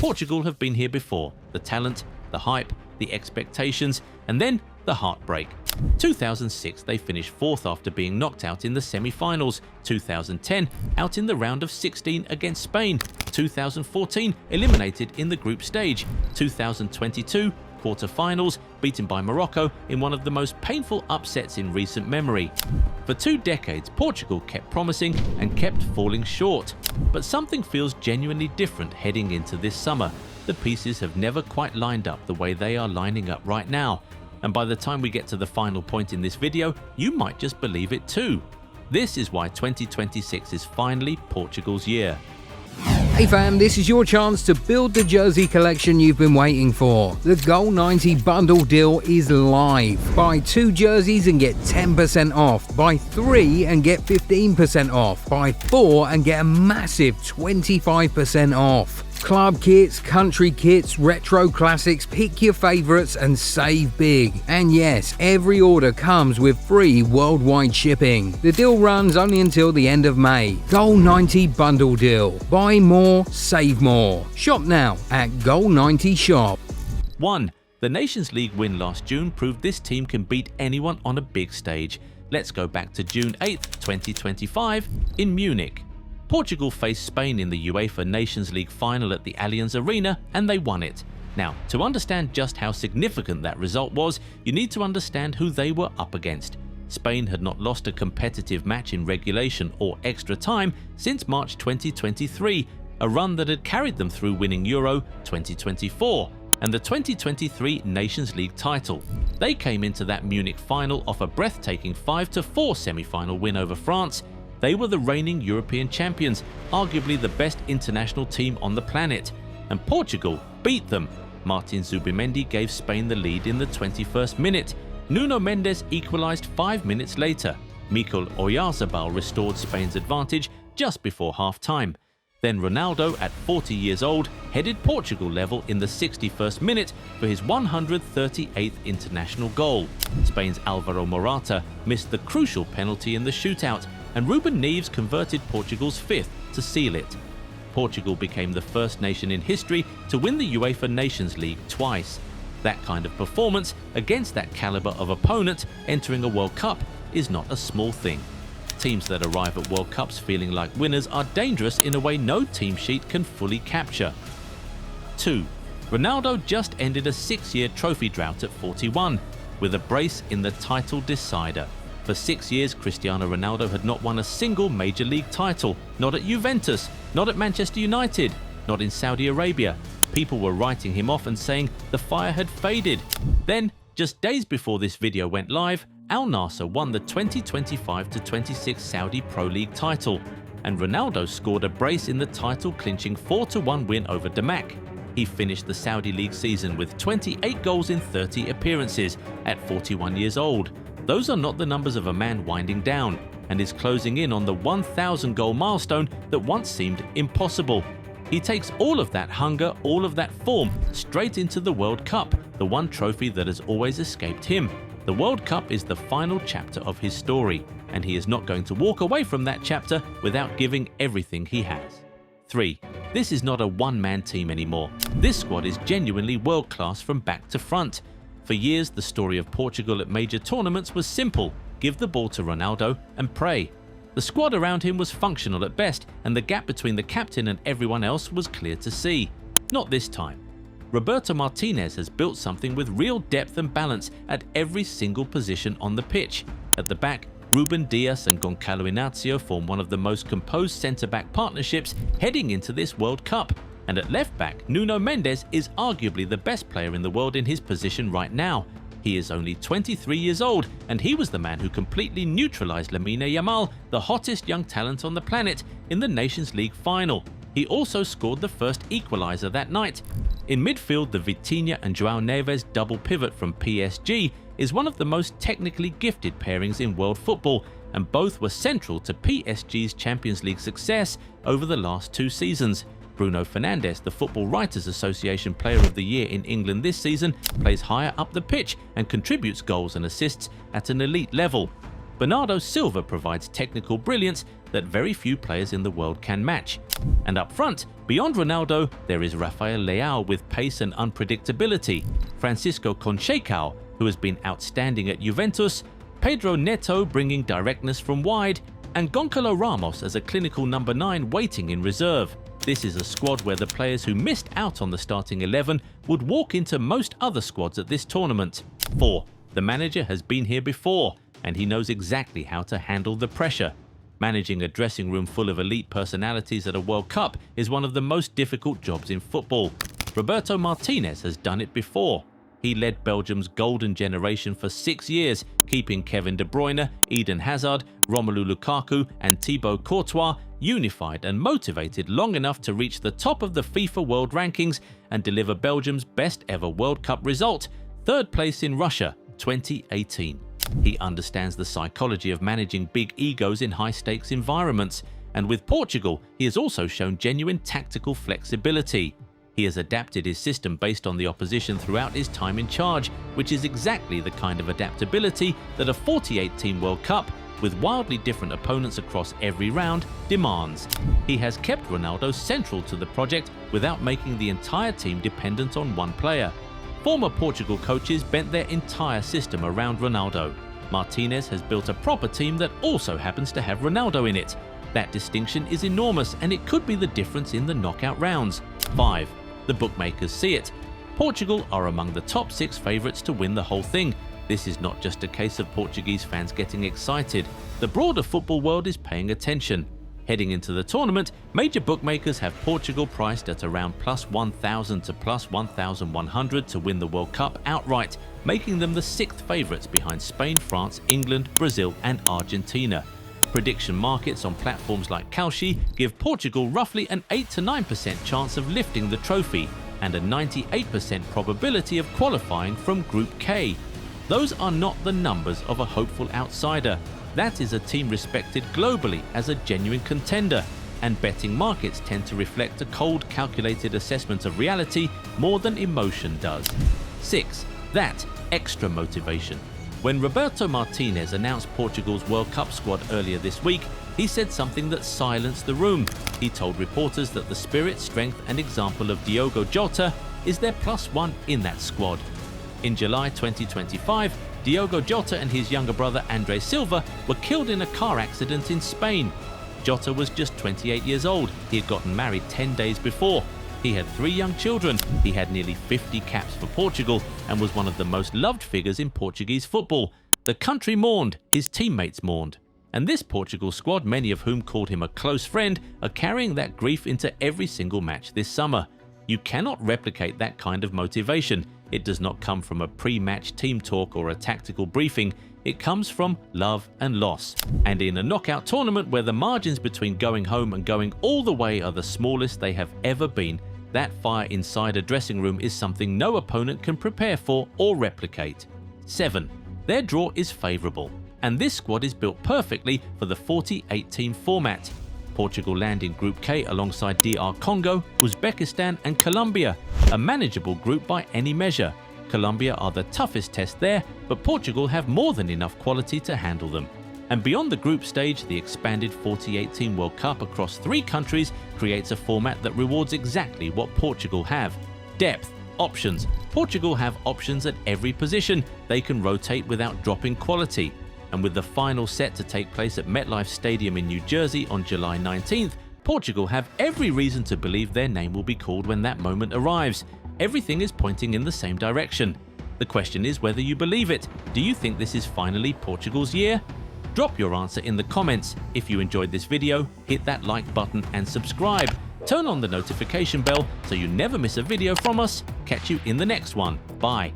Portugal have been here before: the talent, the hype, the expectations, and then the heartbreak. 2006 they finished fourth after being knocked out in the semi-finals, 2010 out in the round of 16 against Spain, 2014 eliminated in the group stage, 2022 quarter-finals, beaten by Morocco in one of the most painful upsets in recent memory. For 2 decades, Portugal kept promising and kept falling short. But something feels genuinely different heading into this summer. The pieces have never quite lined up the way they are lining up right now. And by the time we get to the final point in this video, you might just believe it too. This is why 2026 is finally Portugal's year. Hey fam, this is your chance to build the jersey collection you've been waiting for. The Goal 90 bundle deal is live. Buy 2 jerseys and get 10% off. Buy 3 and get 15% off. Buy 4 and get a massive 25% off. Club kits, country kits, retro classics, pick your favourites and save big. And yes, every order comes with free worldwide shipping. The deal runs only until the end of May. Goal 90 bundle deal. Buy more, save more. Shop now at Goal 90 Shop. 1. The Nations League win last June proved this team can beat anyone on a big stage. Let's go back to June 8, 2025 in Munich. Portugal faced Spain in the UEFA Nations League final at the Allianz Arena and they won it. Now, to understand just how significant that result was, you need to understand who they were up against. Spain had not lost a competitive match in regulation or extra time since March 2023, a run that had carried them through winning Euro 2024 and the 2023 Nations League title. They came into that Munich final off a breathtaking 5-4 semi-final win over France. They were the reigning European champions, arguably the best international team on the planet. And Portugal beat them. Martin Zubimendi gave Spain the lead in the 21st minute. Nuno Mendes equalised 5 minutes later. Mikel Oyarzabal restored Spain's advantage just before half-time. Then Ronaldo, at 40 years old, headed Portugal level in the 61st minute for his 138th international goal. Spain's Alvaro Morata missed the crucial penalty in the shootout, and Ruben Neves converted Portugal's 5th to seal it. Portugal became the first nation in history to win the UEFA Nations League twice. That kind of performance against that caliber of opponent entering a World Cup is not a small thing. Teams that arrive at World Cups feeling like winners are dangerous in a way no team sheet can fully capture. 2. Ronaldo just ended a 6-year trophy drought at 41, with a brace in the title decider. For 6 years, Cristiano Ronaldo had not won a single major league title, not at Juventus, not at Manchester United, not in Saudi Arabia. People were writing him off and saying the fire had faded. Then, just days before this video went live, Al Nassr won the 2025-26 Saudi Pro League title, and Ronaldo scored a brace in the title-clinching 4-1 win over Damac. He finished the Saudi League season with 28 goals in 30 appearances at 41 years old. Those are not the numbers of a man winding down, and is closing in on the 1,000 goal milestone that once seemed impossible. He takes all of that hunger, all of that form, straight into the World Cup, the one trophy that has always escaped him. The World Cup is the final chapter of his story, and he is not going to walk away from that chapter without giving everything he has. 3. This is not a one-man team anymore. This squad is genuinely world-class from back to front. For years, the story of Portugal at major tournaments was simple: give the ball to Ronaldo and pray. The squad around him was functional at best, and the gap between the captain and everyone else was clear to see. Not this time. Roberto Martinez has built something with real depth and balance at every single position on the pitch. At the back, Ruben Dias and Goncalo Inacio form one of the most composed centre-back partnerships heading into this World Cup. And at left-back, Nuno Mendes is arguably the best player in the world in his position right now. He is only 23 years old, and he was the man who completely neutralised Lamine Yamal, the hottest young talent on the planet, in the Nations League final. He also scored the first equaliser that night. In midfield, the Vitinha and João Neves double pivot from PSG is one of the most technically gifted pairings in world football, and both were central to PSG's Champions League success over the last 2 seasons. Bruno Fernandes, the Football Writers Association Player of the Year in England this season, plays higher up the pitch and contributes goals and assists at an elite level. Bernardo Silva provides technical brilliance that very few players in the world can match. And up front, beyond Ronaldo, there is Rafael Leao with pace and unpredictability, Francisco Conceição, who has been outstanding at Juventus, Pedro Neto bringing directness from wide, and Goncalo Ramos as a clinical number 9 waiting in reserve. This is a squad where the players who missed out on the starting 11 would walk into most other squads at this tournament. 4. The manager has been here before, and he knows exactly how to handle the pressure. Managing a dressing room full of elite personalities at a World Cup is one of the most difficult jobs in football. Roberto Martinez has done it before. He led Belgium's golden generation for 6 years, keeping Kevin De Bruyne, Eden Hazard, Romelu Lukaku and Thibaut Courtois unified and motivated long enough to reach the top of the FIFA World Rankings and deliver Belgium's best ever World Cup result, 3rd place in Russia, 2018. He understands the psychology of managing big egos in high-stakes environments, and with Portugal, he has also shown genuine tactical flexibility. He has adapted his system based on the opposition throughout his time in charge, which is exactly the kind of adaptability that a 48-team World Cup, with wildly different opponents across every round, demands. He has kept Ronaldo central to the project without making the entire team dependent on one player. Former Portugal coaches bent their entire system around Ronaldo. Martinez has built a proper team that also happens to have Ronaldo in it. That distinction is enormous, and it could be the difference in the knockout rounds. 5. The bookmakers see it. Portugal are among the top 6 favourites to win the whole thing. This is not just a case of Portuguese fans getting excited. The broader football world is paying attention. Heading into the tournament, major bookmakers have Portugal priced at around plus 1,000 to plus 1,100 to win the World Cup outright, making them the 6th favourites behind Spain, France, England, Brazil and Argentina. Prediction markets on platforms like Kalshi give Portugal roughly an 8 to 9% chance of lifting the trophy and a 98% probability of qualifying from Group K. Those are not the numbers of a hopeful outsider. That is a team respected globally as a genuine contender, and betting markets tend to reflect a cold, calculated assessment of reality more than emotion does. 6. That extra motivation. When Roberto Martinez announced Portugal's World Cup squad earlier this week, he said something that silenced the room. He told reporters that the spirit, strength and example of Diogo Jota is their +1 in that squad. In July 2025, Diogo Jota and his younger brother Andre Silva were killed in a car accident in Spain. Jota was just 28 years old. He had gotten married 10 days before. He had 3 young children. He had nearly 50 caps for Portugal and was one of the most loved figures in Portuguese football. The country mourned, his teammates mourned. And this Portugal squad, many of whom called him a close friend, are carrying that grief into every single match this summer. You cannot replicate that kind of motivation. It does not come from a pre-match team talk or a tactical briefing. It comes from love and loss. And in a knockout tournament where the margins between going home and going all the way are the smallest they have ever been, that fire inside a dressing room is something no opponent can prepare for or replicate. 7. Their draw is favourable, and this squad is built perfectly for the 48-team format. Portugal land in Group K alongside DR Congo, Uzbekistan and Colombia, a manageable group by any measure. Colombia are the toughest test there, but Portugal have more than enough quality to handle them. And beyond the group stage, the expanded 48-team World Cup across 3 countries creates a format that rewards exactly what Portugal have. Depth, options. Portugal have options at every position. They can rotate without dropping quality. And with the final set to take place at MetLife Stadium in New Jersey on July 19th, Portugal have every reason to believe their name will be called when that moment arrives. Everything is pointing in the same direction. The question is whether you believe it. Do you think this is finally Portugal's year? Drop your answer in the comments. If you enjoyed this video, hit that like button and subscribe. Turn on the notification bell so you never miss a video from us. Catch you in the next one. Bye.